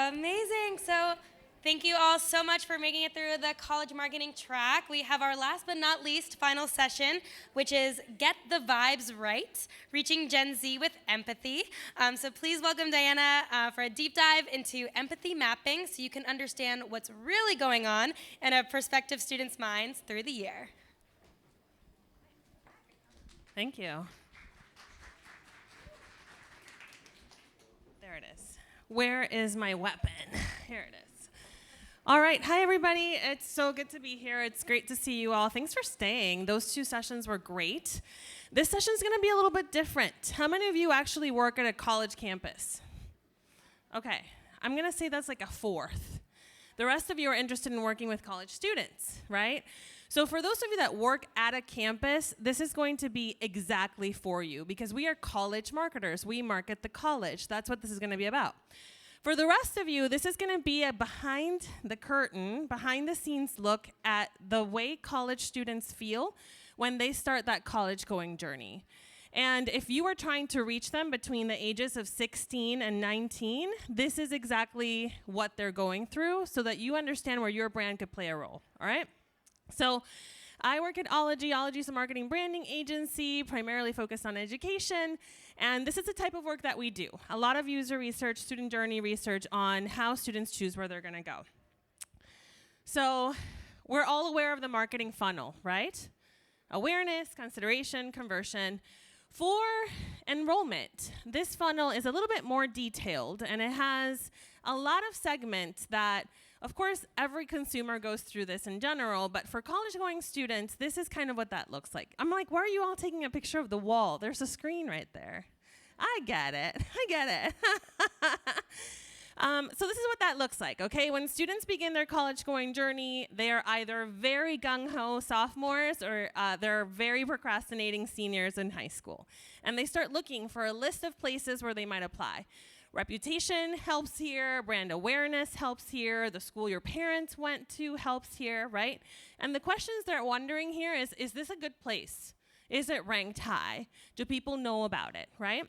Amazing. So, thank you all so much for making it through the college marketing track. We have our last but not least final session, which is Get the Vibes Right, Reaching Gen Z with Empathy. So, please welcome Diana for a deep dive into empathy mapping so you can understand what's really going on in a prospective student's minds through the year. Thank you. There it is. Where is my weapon? Here it is. All right. Hi, everybody. It's so good to be here. It's great to see you all. Thanks for staying. Those two sessions were great. This session is going to be a little bit different. How many of you actually work at a college campus? Okay. I'm going to say that's like a fourth. The rest of you are interested in working with college students, right? So for those of you that work at a campus, this is going to be exactly for you because we are college marketers. We market the college. That's what this is going to be about. For the rest of you, this is going to be a behind the curtain, behind the scenes look at the way college students feel when they start that college going journey. And if you are trying to reach them between the ages of 16 and 19, this is exactly what they're going through so that you understand where your brand could play a role, all right? So I work at Ology. Ology is a marketing branding agency, primarily focused on education. And this is the type of work that we do. A lot of user research, student journey research on how students choose where they're going to go. So we're all aware of the marketing funnel, right? Awareness, consideration, conversion. For enrollment, this funnel is a little bit more detailed, and it has a lot of segments that, of course, every consumer goes through this in general, but for college-going students, this is kind of what that looks like. I'm like, why are you all taking a picture of the wall? There's a screen right there. I get it. So this is what that looks like, okay? When students begin their college-going journey, they are either very gung-ho sophomores or they're very procrastinating seniors in high school. And they start looking for a list of places where they might apply. Reputation helps here, brand awareness helps here, the school your parents went to helps here, right? And the questions they're wondering here is this a good place? Is it ranked high? Do people know about it, right?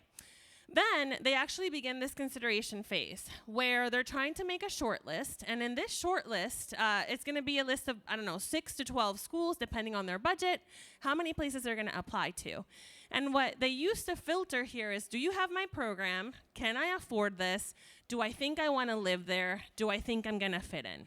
Then they actually begin this consideration phase where they're trying to make a short list. And in this short list, it's going to be a list of, 6 to 12 schools, depending on their budget, how many places they're going to apply to. And what they use to filter here is, do you have my program? Can I afford this? Do I think I want to live there? Do I think I'm going to fit in?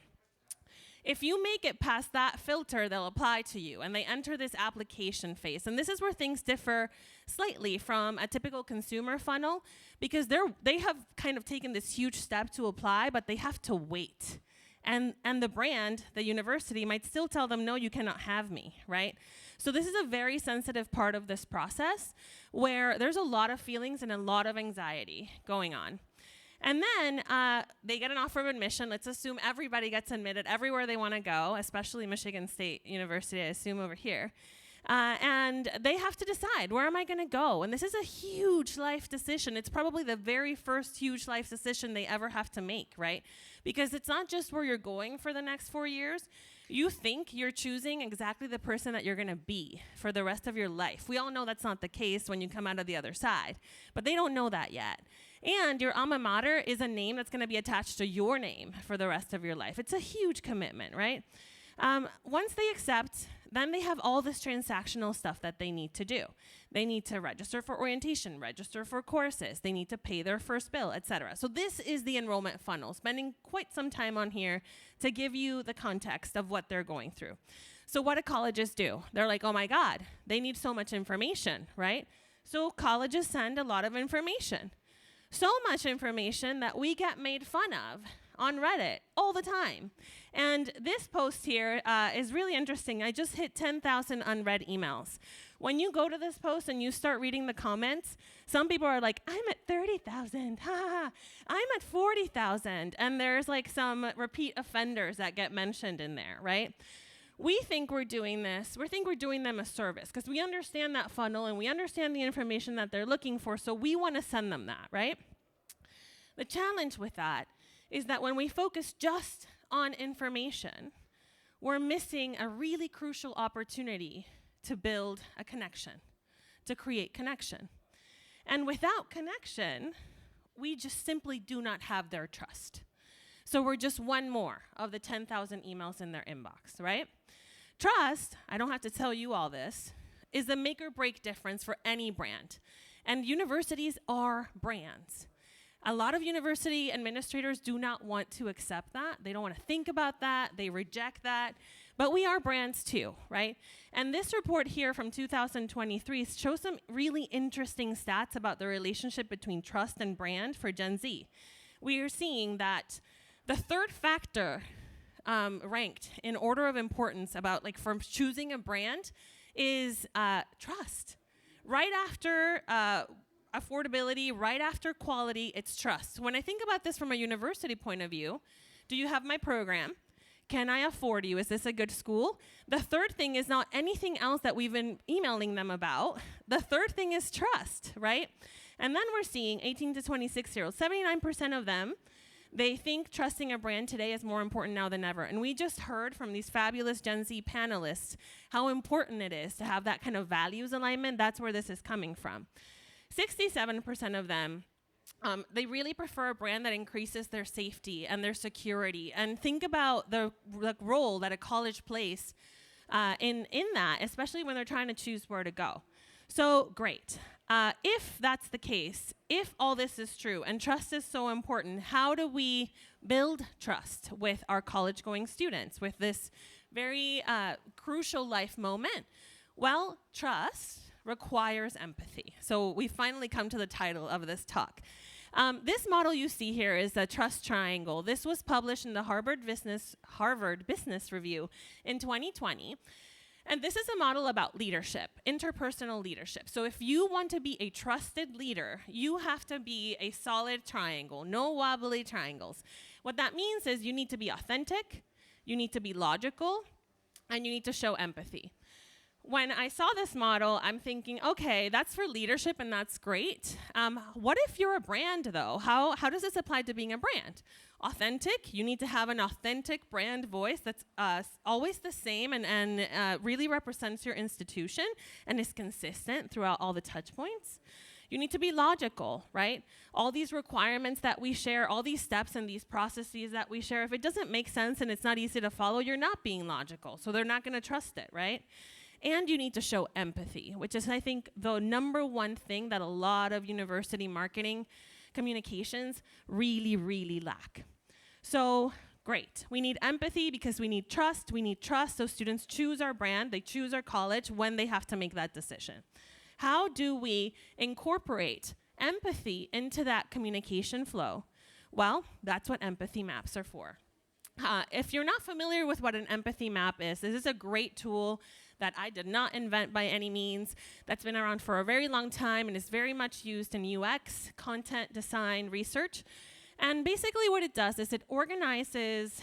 If you make it past that filter, they'll apply to you, and they enter this application phase. And this is where things differ slightly from a typical consumer funnel, because they have kind of taken this huge step to apply, but they have to wait. And the brand, the university, might still tell them, no, you cannot have me, right? So this is a very sensitive part of this process where there's a lot of feelings and a lot of anxiety going on. And then they get an offer of admission. Let's assume everybody gets admitted everywhere they want to go, especially Michigan State University, I assume over here. And they have to decide, where am I going to go? And this is a huge life decision. It's probably the very first huge life decision they ever have to make, right? Because it's not just where you're going for the next 4 years. You think you're choosing exactly the person that you're going to be for the rest of your life. We all know that's not the case when you come out of the other side, but they don't know that yet. And your alma mater is a name that's going to be attached to your name for the rest of your life. It's a huge commitment, right? Once they accept, then they have all this transactional stuff that they need to do. They need to register for orientation, register for courses. They need to pay their first bill, etc. So this is the enrollment funnel, spending quite some time on here to give you the context of what they're going through. So what do colleges do? They're like, oh my God, they need so much information, right? So colleges send a lot of information. So much information that we get made fun of on Reddit all the time. And this post here is really interesting. I just hit 10,000 unread emails. When you go to this post and you start reading the comments, some people are like, I'm at 30,000, I'm at 40,000. And there's like some repeat offenders that get mentioned in there, right? We think we're doing this. We think we're doing them a service because we understand that funnel and we understand the information that they're looking for, so we want to send them that, right? The challenge with that is that when we focus just on information, we're missing a really crucial opportunity to build a connection, to create connection. And without connection, we just simply do not have their trust. So we're just one more of the 10,000 emails in their inbox, right? Trust, I don't have to tell you all this, is the make or break difference for any brand. And universities are brands. A lot of university administrators do not want to accept that. They don't want to think about that. They reject that. But we are brands too, right? And this report here from 2023 shows some really interesting stats about the relationship between trust and brand for Gen Z. We are seeing that the third factor ranked in order of importance about like from choosing a brand is trust. Right after affordability, right after quality, it's trust. When I think about this from a university point of view, do you have my program? Can I afford you? Is this a good school? The third thing is not anything else that we've been emailing them about. The third thing is trust, right? And then we're seeing 18 to 26-year-olds, 79% of them, they think trusting a brand today is more important now than ever. And we just heard from these fabulous Gen Z panelists how important it is to have that kind of values alignment. That's where this is coming from. 67% of them, they really prefer a brand that increases their safety and their security. And think about the role that a college plays in that, especially when they're trying to choose where to go. So great. If that's the case, if all this is true and trust is so important, how do we build trust with our college-going students with this very crucial life moment? Well, trust requires empathy. So we finally come to the title of this talk. This model you see here is the trust triangle. This was published in the Harvard Business Review in 2020. And this is a model about leadership, interpersonal leadership. So if you want to be a trusted leader, you have to be a solid triangle, no wobbly triangles. What that means is you need to be authentic, you need to be logical, and you need to show empathy. When I saw this model, I'm thinking, okay, that's for leadership and that's great. What if you're a brand though? How does this apply to being a brand? Authentic, you need to have an authentic brand voice that's always the same and really represents your institution and is consistent throughout all the touch points. You need to be logical, right? All these requirements that we share, all these steps and these processes that we share, if it doesn't make sense and it's not easy to follow, you're not being logical. So they're not going to trust it, right? And you need to show empathy, which is, I think, the number one thing that a lot of university marketing communications really, really lack. So great. We need empathy because we need trust. We need trust so students choose our brand, they choose our college when they have to make that decision. How do we incorporate empathy into that communication flow? Well, that's what empathy maps are for. If you're not familiar with what an empathy map is, this is a great tool that I did not invent by any means, that's been around for a very long time and is very much used in UX, content design, research. And basically what it does is it organizes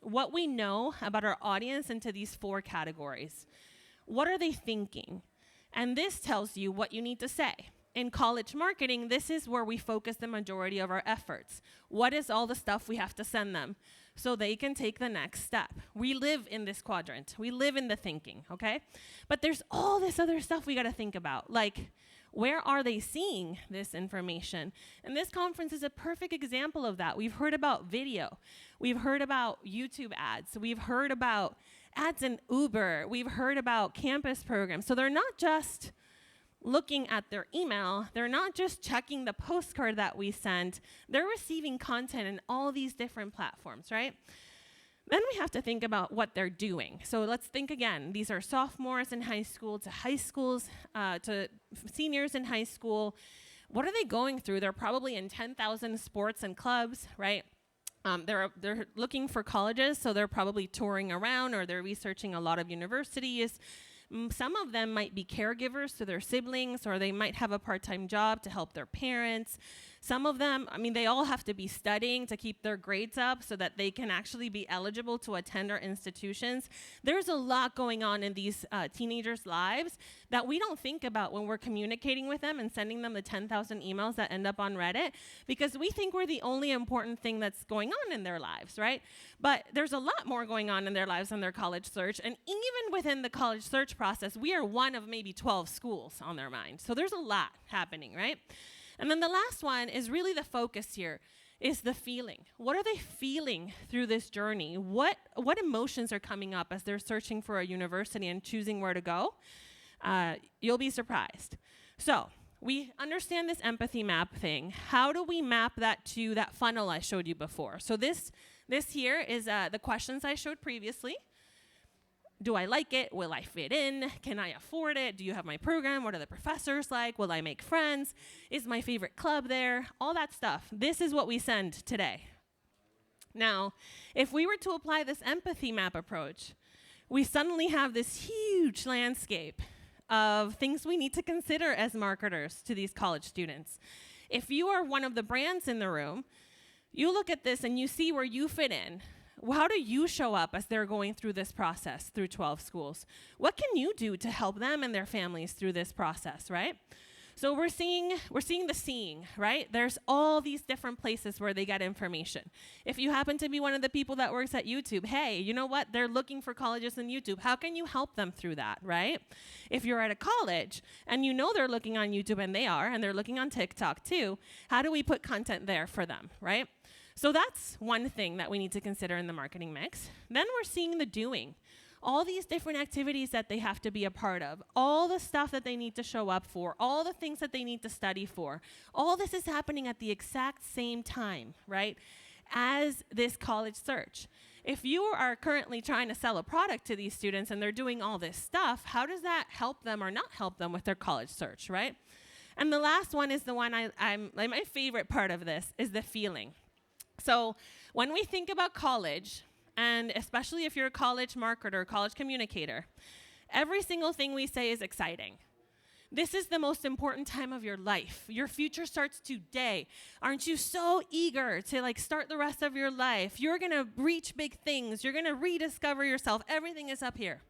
what we know about our audience into these 4 categories. What are they thinking? And this tells you what you need to say. In college marketing, this is where we focus the majority of our efforts. What is all the stuff we have to send them so they can take the next step? We live in this quadrant. We live in the thinking, okay? But there's all this other stuff we got to think about, like where are they seeing this information? And this conference is a perfect example of that. We've heard about video. We've heard about YouTube ads. We've heard about ads in Uber. We've heard about campus programs. So they're not just looking at their email, they're not just checking the postcard that we sent, they're receiving content in all these different platforms, right? Then we have to think about what they're doing. So let's think again. These are sophomores in high school to high schools, to seniors in high school. What are they going through? They're probably in 10,000 sports and clubs, right? They're looking for colleges, so they're probably touring around or they're researching a lot of universities. Some of them might be caregivers to their siblings, or they might have a part-time job to help their parents. Some of them, they all have to be studying to keep their grades up so that they can actually be eligible to attend our institutions. There's a lot going on in these teenagers' lives that we don't think about when we're communicating with them and sending them the 10,000 emails that end up on Reddit, because we think we're the only important thing that's going on in their lives, right? But there's a lot more going on in their lives than their college search, and even within the college search process, we are one of maybe 12 schools on their mind. So there's a lot happening, right? And then the last one is really the focus here, is the feeling. What are they feeling through this journey? What emotions are coming up as they're searching for a university and choosing where to go? You'll be surprised. So we understand this empathy map thing. How do we map that to that funnel I showed you before? So this here is the questions I showed previously. Do I like it? Will I fit in? Can I afford it? Do you have my program? What are the professors like? Will I make friends? Is my favorite club there? All that stuff. This is what we send today. Now, if we were to apply this empathy map approach, we suddenly have this huge landscape of things we need to consider as marketers to these college students. If you are one of the brands in the room, you look at this and you see where you fit in. How do you show up as they're going through this process through 12 schools? What can you do to help them and their families through this process, right? So we're seeing the seeing, right? There's all these different places where they get information. If you happen to be one of the people that works at YouTube, hey, you know what? They're looking for colleges on YouTube. How can you help them through that, right? If you're at a college and you know they're looking on YouTube, and they are, and they're looking on TikTok too, how do we put content there for them, right? So that's one thing that we need to consider in the marketing mix. Then we're seeing the doing. All these different activities that they have to be a part of, all the stuff that they need to show up for, all the things that they need to study for. All this is happening at the exact same time, right, as this college search. If you are currently trying to sell a product to these students and they're doing all this stuff, how does that help them or not help them with their college search, right? And the last one is the one I'm like, my favorite part of this is the feeling. So when we think about college, and especially if you're a college marketer, college communicator, every single thing we say is exciting. This is the most important time of your life. Your future starts today. Aren't you so eager to start the rest of your life? You're gonna reach big things. You're gonna rediscover yourself. Everything is up here.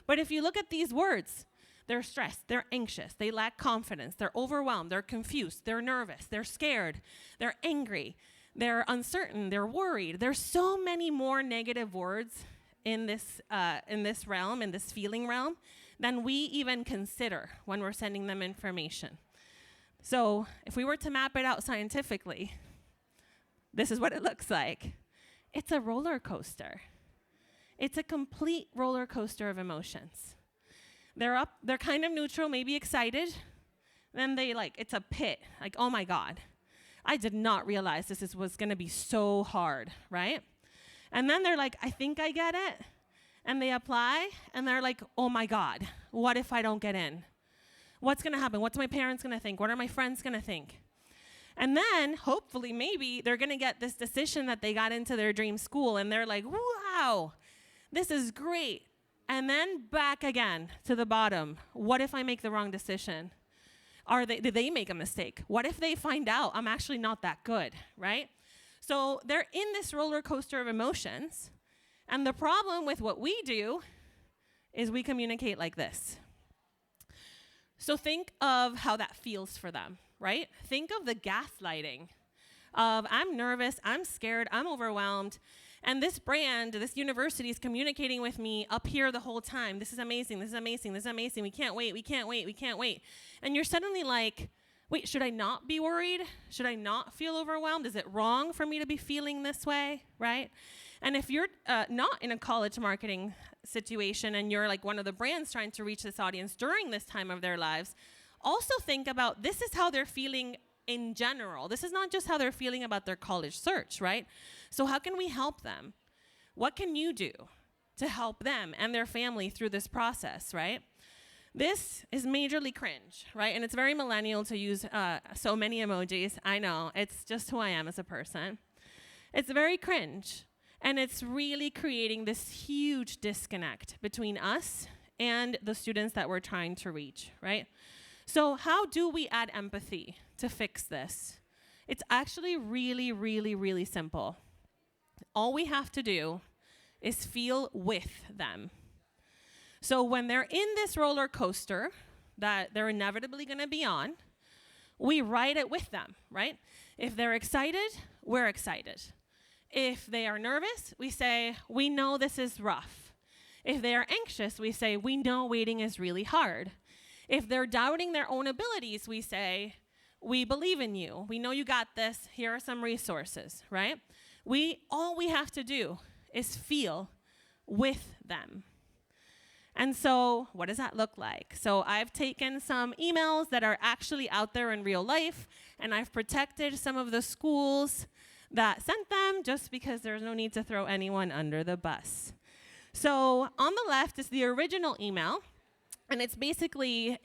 But if you look at these words, they're stressed, they're anxious, they lack confidence, they're overwhelmed, they're confused, they're nervous, they're scared, they're angry. They're uncertain, they're worried. There's so many more negative words in this realm, in this feeling realm, than we even consider when we're sending them information. So if we were to map it out scientifically, this is what it looks like. It's a roller coaster. It's a complete roller coaster of emotions. They're up, they're kind of neutral, maybe excited. Then it's a pit, oh my God. I did not realize this was going to be so hard, right? And then they're like, I think I get it. And they apply, and they're like, oh my God, what if I don't get in? What's going to happen? What's my parents going to think? What are my friends going to think? And then, hopefully, maybe they're going to get this decision that they got into their dream school, and they're like, wow, this is great. And then back again to the bottom. What if I make the wrong decision? Did they make a mistake? What if they find out I'm actually not that good, right? So they're in this roller coaster of emotions, and the problem with what we do is we communicate like this. So think of how that feels for them, right? Think of the gaslighting of I'm nervous, I'm scared, I'm overwhelmed, and this brand, this university is communicating with me up here the whole time. This is amazing, this is amazing, this is amazing. We can't wait, we can't wait, we can't wait. And you're suddenly like, wait, should I not be worried? Should I not feel overwhelmed? Is it wrong for me to be feeling this way, right? And if you're not in a college marketing situation and you're like one of the brands trying to reach this audience during this time of their lives, also think about this is how they're feeling in general. This is not just how they're feeling about their college search, right? So how can we help them? What can you do to help them and their family through this process, right? This is majorly cringe, right? And it's very millennial to use so many emojis. I know, it's just who I am as a person. It's very cringe. And it's really creating this huge disconnect between us and the students that we're trying to reach, right? So how do we add empathy to fix this? It's actually really, really, really simple. All we have to do is feel with them. So when they're in this roller coaster that they're inevitably going to be on, we ride it with them, right? If they're excited, we're excited. If they are nervous, we say, we know this is rough. If they are anxious, we say, we know waiting is really hard. If they're doubting their own abilities, we say, we believe in you. We know you got this. Here are some resources, right? All we have to do is feel with them. And so what does that look like? So I've taken some emails that are actually out there in real life, and I've protected some of the schools that sent them just because there's no need to throw anyone under the bus. So on the left is the original email, and it basically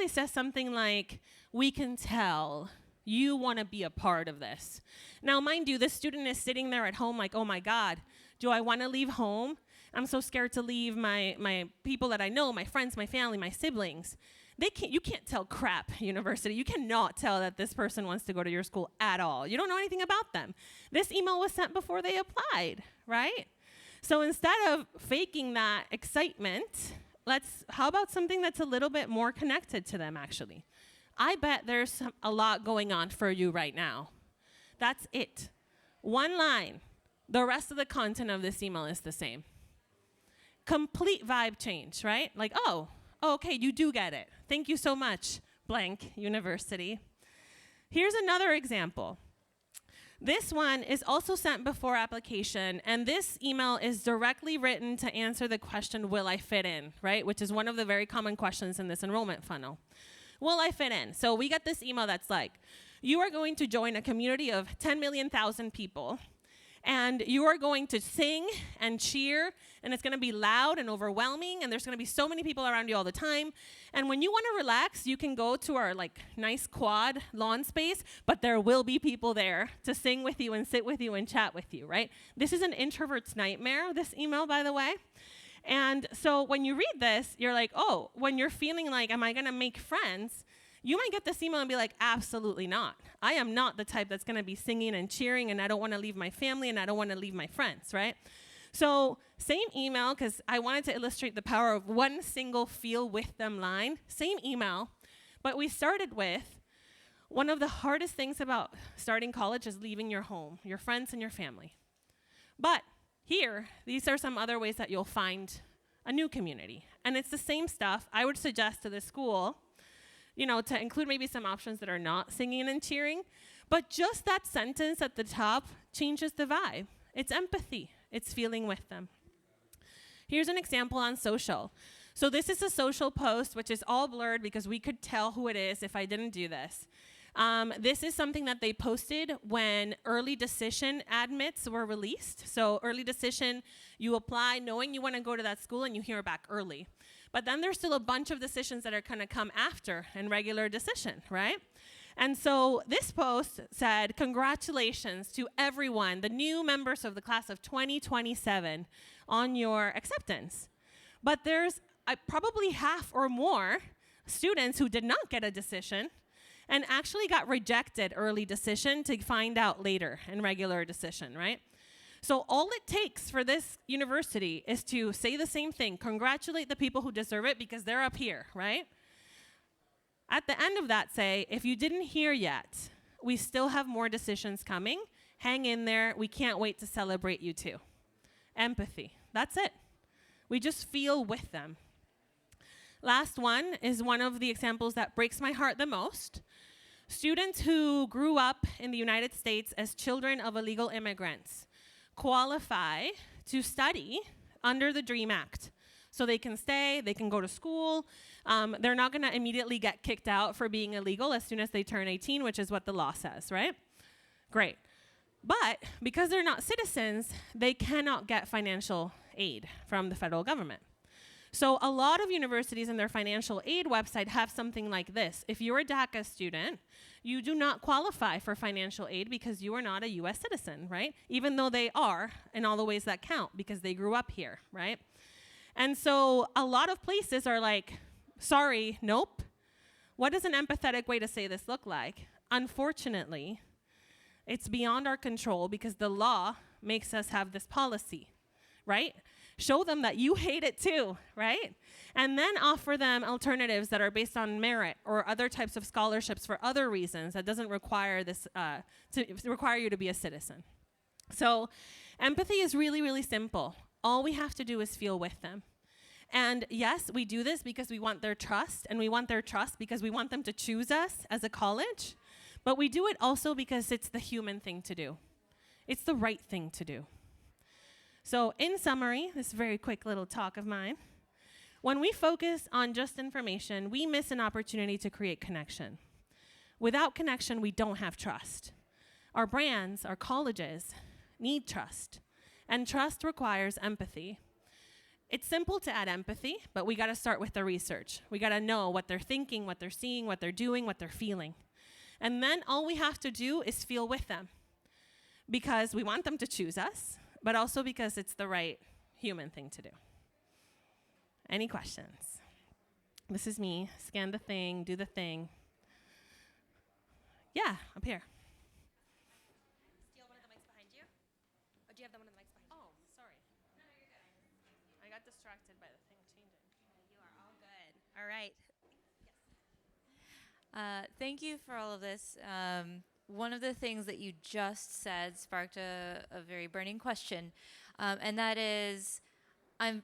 says something like, we can tell you want to be a part of this. Now, mind you, this student is sitting there at home like, oh my God, do I want to leave home? I'm so scared to leave my people that I know, my friends, my family, my siblings. You can't tell crap, university. You cannot tell that this person wants to go to your school at all. You don't know anything about them. This email was sent before they applied, right? So instead of faking that excitement, how about something that's a little bit more connected to them, actually? I bet there's a lot going on for you right now. That's it. One line. The rest of the content of this email is the same. Complete vibe change, right? Like, oh, okay, you do get it. Thank you so much, blank university. Here's another example. This one is also sent before application, and this email is directly written to answer the question, will I fit in, right? Which is one of the very common questions in this enrollment funnel. Will I fit in? So we get this email that's like, you are going to join a community of 10 million thousand people, and you are going to sing and cheer, and it's going to be loud and overwhelming, and there's going to be so many people around you all the time. And when you want to relax, you can go to our nice quad lawn space, but there will be people there to sing with you and sit with you and chat with you, right? This is an introvert's nightmare, this email, by the way. And so when you read this, you're like, oh, when you're feeling like, am I going to make friends? You might get this email and be like, absolutely not. I am not the type that's going to be singing and cheering, and I don't want to leave my family, and I don't want to leave my friends, right? So same email, because I wanted to illustrate the power of one single feel with them line. Same email, but we started with, one of the hardest things about starting college is leaving your home, your friends, and your family. But here, these are some other ways that you'll find a new community. And it's the same stuff. I would suggest to the school, to include maybe some options that are not singing and cheering. But just that sentence at the top changes the vibe. It's empathy. It's feeling with them. Here's an example on social. So this is a social post, which is all blurred because we could tell who it is if I didn't do this. This is something that they posted when early decision admits were released. So early decision, you apply knowing you want to go to that school and you hear back early. But then there's still a bunch of decisions that are going to come after in regular decision, right? And so this post said, congratulations to everyone, the new members of the class of 2027 on your acceptance. But there's probably half or more students who did not get a decision and actually got rejected early decision to find out later in regular decision, right? So all it takes for this university is to say the same thing, congratulate the people who deserve it because they're up here, right? At the end of that, say, if you didn't hear yet, we still have more decisions coming. Hang in there. We can't wait to celebrate you too. Empathy. That's it. We just feel with them. Last one is one of the examples that breaks my heart the most. Students who grew up in the United States as children of illegal immigrants qualify to study under the DREAM Act. So they can stay, they can go to school. They're not going to immediately get kicked out for being illegal as soon as they turn 18, which is what the law says, right? Great. But because they're not citizens, they cannot get financial aid from the federal government. So a lot of universities in their financial aid website have something like this. If you're a DACA student, you do not qualify for financial aid because you are not a US citizen, right? Even though they are in all the ways that count because they grew up here, right? And so a lot of places are like, sorry, nope. What does an empathetic way to say this look like? Unfortunately, it's beyond our control because the law makes us have this policy, right? Show them that you hate it too, right? And then offer them alternatives that are based on merit or other types of scholarships for other reasons that doesn't require require you to be a citizen. So empathy is really, really simple. All we have to do is feel with them. And yes, we do this because we want their trust, and we want their trust because we want them to choose us as a college. But we do it also because it's the human thing to do. It's the right thing to do. So in summary, this very quick little talk of mine, when we focus on just information, we miss an opportunity to create connection. Without connection, we don't have trust. Our brands, our colleges need trust, and trust requires empathy. It's simple to add empathy, but we gotta start with the research. We gotta know what they're thinking, what they're seeing, what they're doing, what they're feeling. And then all we have to do is feel with them, because we want them to choose us, but also because it's the right human thing to do. Any questions? This is me. Scan the thing, do the thing. Yeah, up here. Steal one of the mics behind you? Or do you have one of the mics behind you? Oh, sorry. No, you're good. I got distracted by the thing changing. You are all good. All right. Thank you for all of this. One of the things that you just said sparked a very burning question, and that is, I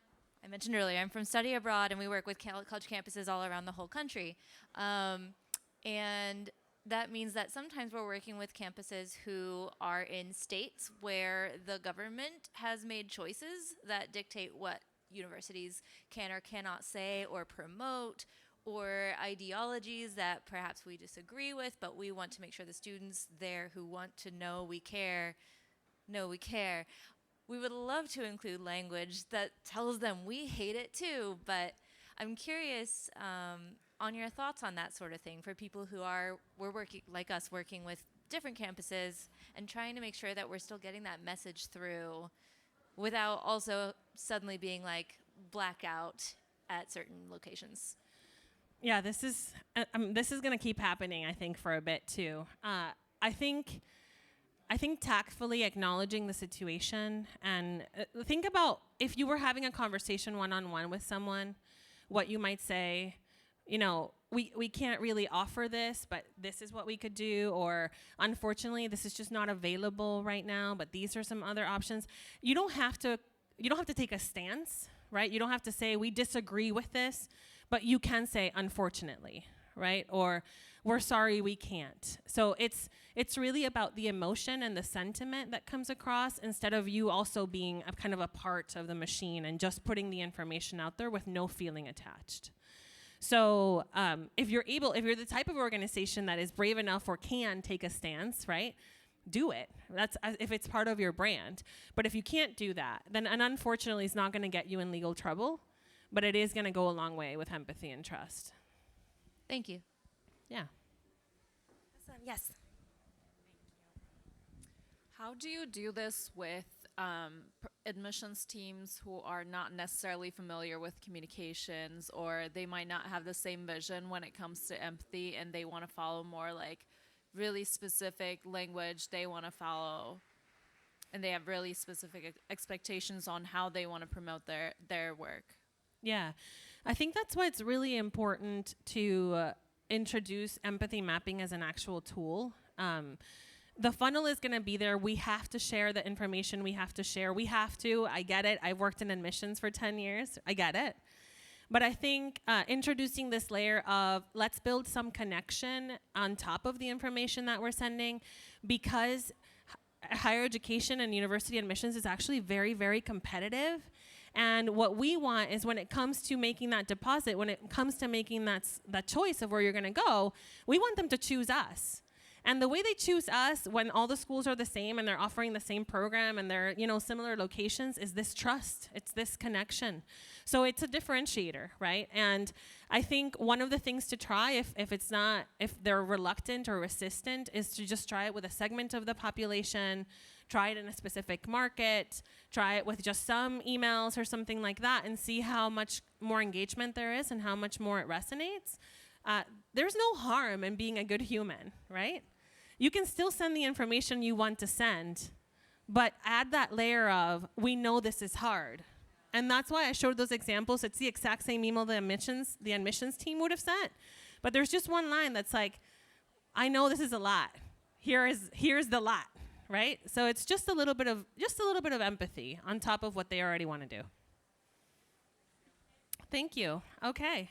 mentioned earlier, I'm from study abroad, and we work with college campuses all around the whole country. And that means that sometimes we're working with campuses who are in states where the government has made choices that dictate what universities can or cannot say or promote, or ideologies that perhaps we disagree with, but we want to make sure the students there who want to know we care, know we care. We would love to include language that tells them we hate it too, but I'm curious on your thoughts on that sort of thing for people who we're working like us, working with different campuses and trying to make sure that we're still getting that message through without also suddenly being like blackout at certain locations. Yeah, this is going to keep happening, I think, for a bit too. I think tactfully acknowledging the situation, and think about if you were having a conversation one-on-one with someone, what you might say. You know, we can't really offer this, but this is what we could do, or unfortunately, this is just not available right now, but these are some other options. You don't have to take a stance, right? You don't have to say we disagree with this, but you can say unfortunately, right? Or we're sorry we can't. So it's really about the emotion and the sentiment that comes across, instead of you also being a kind of a part of the machine and just putting the information out there with no feeling attached. So if you're the type of organization that is brave enough or can take a stance, right? Do it. That's if it's part of your brand. But if you can't do that, then unfortunately it's not going to get you in legal trouble, but it is going to go a long way with empathy and trust. Thank you. Yeah. Awesome. Yes. How do you do this with admissions teams who are not necessarily familiar with communications, or they might not have the same vision when it comes to empathy, and they want to follow more like really specific language they want to follow, and they have really specific expectations on how they want to promote their work? Yeah. I think that's why it's really important to introduce empathy mapping as an actual tool. The funnel is going to be there. We have to share the information we have to share. I get it. I've worked in admissions for 10 years. I get it. But I think introducing this layer of let's build some connection on top of the information that we're sending, because higher education and university admissions is actually very, very competitive. And what we want is, when it comes to making that deposit, when it comes to making that choice of where you're going to go, we want them to choose us. And the way they choose us, when all the schools are the same and they're offering the same program and they're, similar locations, is this trust. It's this connection. So it's a differentiator, right? And I think one of the things to try, if they're reluctant or resistant, is to just try it with a segment of the population, try it in a specific market, try it with just some emails or something like that, and see how much more engagement there is and how much more it resonates. There's no harm in being a good human, right? You can still send the information you want to send, but add that layer of, we know this is hard. And that's why I showed those examples. It's the exact same email the admissions team would have sent. But there's just one line that's like, I know this is a lot. Here's the lot, right? So it's just a little bit of empathy on top of what they already want to do. Thank you. Okay.